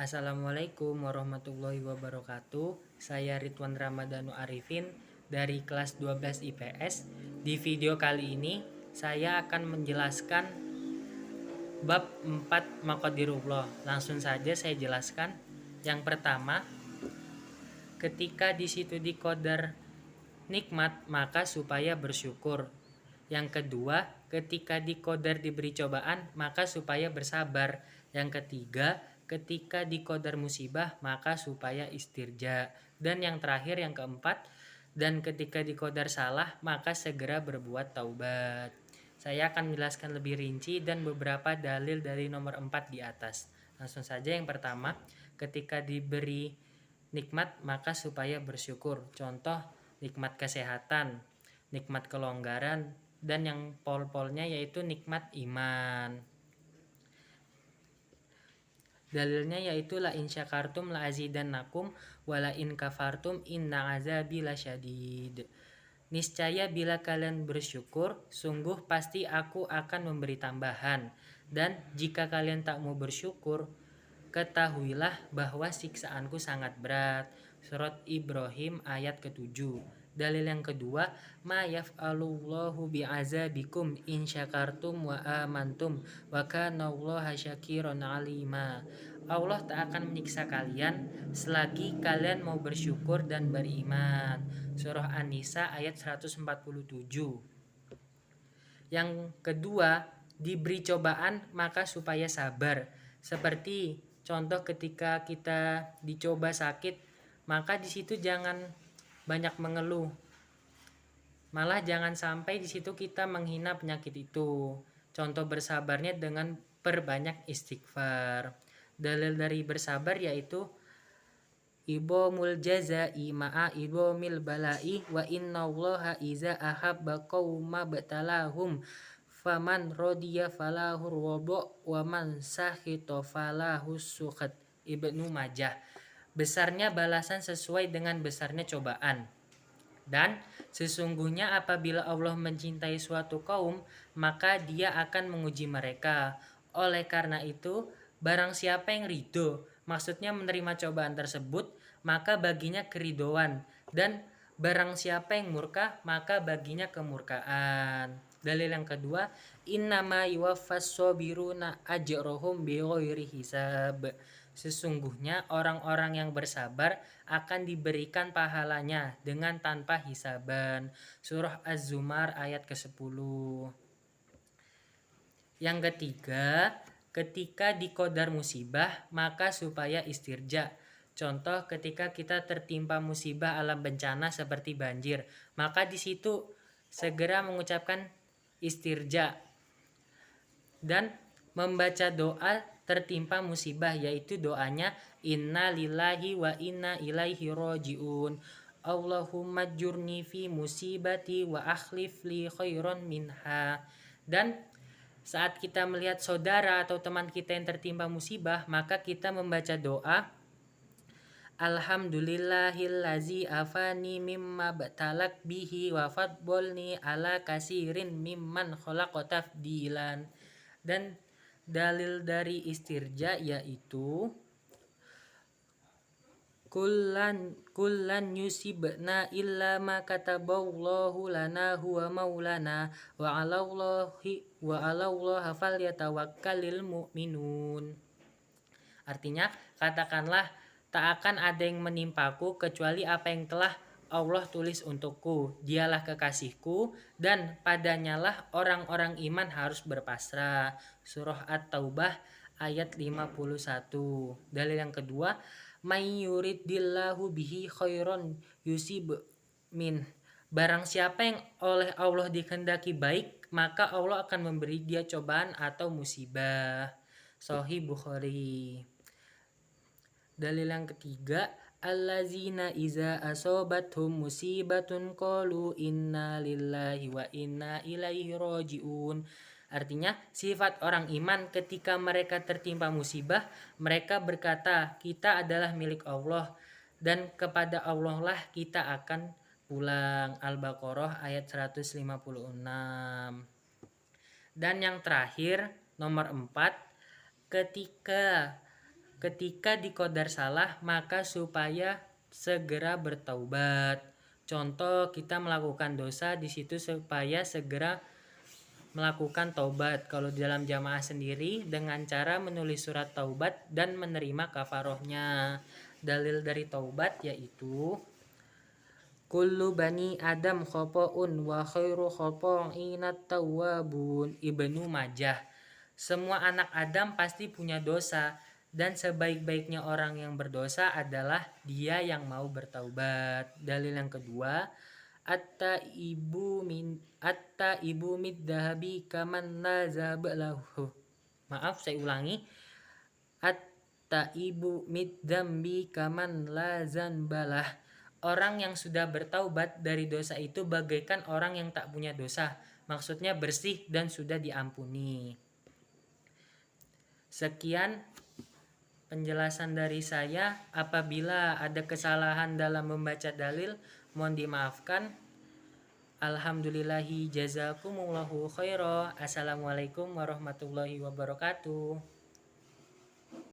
Assalamualaikum warahmatullahi wabarakatuh. Saya Ridwan Ramadhanu Arifin dari kelas 12 IPS. Di video kali ini saya akan menjelaskan bab 4 Maqadirullah. Langsung saja saya jelaskan. Yang pertama, ketika di situ diqadar nikmat maka supaya bersyukur. Yang kedua, ketika diqadar diberi cobaan maka supaya bersabar. Yang ketiga, ketika diqadar musibah maka supaya istirja. Dan yang terakhir, yang keempat, dan ketika diqadar salah maka segera berbuat taubat. Saya akan menjelaskan lebih rinci dan beberapa dalil dari nomor 4 di atas. Langsung saja, yang pertama, ketika diberi nikmat maka supaya bersyukur. Contoh, nikmat kesehatan, nikmat kelonggaran, dan yang pol-polnya yaitu nikmat iman. Dalilnya yaitu la in syakartum la azidannakum wa la in kafartum inna azabi lasyadid. Niscaya bila kalian bersyukur, sungguh pasti aku akan memberi tambahan. Dan jika kalian tak mau bersyukur, ketahuilah bahwa siksaanku sangat berat. Surat Ibrahim ayat ke-7. Dalil yang kedua, ma yaf'alullahu bi'azabikum in syakartum wa amantum wa kanallaha syakiran alima. Allah tak akan menyiksa kalian selagi kalian mau bersyukur dan beriman. Surah An-Nisa ayat 147. Yang kedua, diberi cobaan maka supaya sabar. Seperti contoh ketika kita dicoba sakit, maka di situ jangan banyak mengeluh. Malah jangan sampai di situ kita menghina penyakit itu. Contoh bersabarnya dengan perbanyak istighfar. Dalil dari bersabar yaitu ibomul jazai ma'a ibomil balai wa innallaha iza ahabba qauma batalahum faman rodiya falahu rodo wa man sakhita falahu sukhat. Ibnu Majah. Besarnya balasan sesuai dengan besarnya cobaan. Dan sesungguhnya apabila Allah mencintai suatu kaum, maka dia akan menguji mereka. Oleh karena itu, barang siapa yang ridho, maksudnya menerima cobaan tersebut, maka baginya keridhoan. Dan barang siapa yang murka, maka baginya kemurkaan. Dalil yang kedua, innama yuwaffas sabiruna ajrohum bighairi hisab. Sesungguhnya orang-orang yang bersabar akan diberikan pahalanya dengan tanpa hisaban. Surah Az-Zumar ayat ke-10. Yang ketiga, ketika diqadar musibah maka supaya istirja. Contoh ketika kita tertimpa musibah alam bencana seperti banjir, maka di situ segera mengucapkan istirja dan membaca doa tertimpa musibah, yaitu doanya inna lillahi wa inna ilaihi roji'un. Allahumma jurni fi musibati wa akhlif li khairan minha. Dan saat kita melihat saudara atau teman kita yang tertimpa musibah, maka kita membaca doa alhamdulillahillazi afani mimma batalak bihi wa fadbolni ala kasirin mimman khalaqa tafdilan. Dan dalil dari istirja yaitu kullan yusibna illa ma kataballahu lana huwa maulana wa 'alallahi falyatawakkalul mu'minun. Artinya, katakanlah tak akan ada yang menimpaku kecuali apa yang telah Allah tulis untukku. Dialah kekasihku dan padanyalah orang-orang iman harus berpasrah. Surah At-Taubah ayat 51. Dalil yang kedua, may yuridillahu bihi khairon yusib min. Barang siapa yang oleh Allah dikehendaki baik, maka Allah akan memberi dia cobaan atau musibah. Sahih Bukhari. Dalil yang ketiga, allazina iza asobathum musibatun qalu inna lillahi wa inna ilaihi roji'un. Artinya, sifat orang iman ketika mereka tertimpa musibah, mereka berkata, kita adalah milik Allah dan kepada Allah lah kita akan pulang. Al-Baqarah ayat 156. Dan yang terakhir, nomor 4, ketika Ketika dikodar salah, maka supaya segera bertaubat. Contoh, kita melakukan dosa di situ supaya segera melakukan taubat. Kalau di dalam jamaah sendiri dengan cara menulis surat taubat dan menerima kafarohnya. Dalil dari taubat yaitu kullu bani Adam khoto'un wa khairu khoto'inat tawwabun. Ibnu Majah. Semua anak Adam pasti punya dosa dan sebaik-baiknya orang yang berdosa adalah dia yang mau bertaubat. Dalil yang kedua, atta ibu mid dahabi kaman la zabalahu. Maaf, saya ulangi. Atta ibu mid dambi kaman la zanbalah. Orang yang sudah bertaubat dari dosa itu bagaikan orang yang tak punya dosa. Maksudnya bersih dan sudah diampuni. Sekian penjelasan dari saya. Apabila ada kesalahan dalam membaca dalil, mohon dimaafkan. Alhamdulillahi jazakumullahu khaira. Assalamualaikum warahmatullahi wabarakatuh.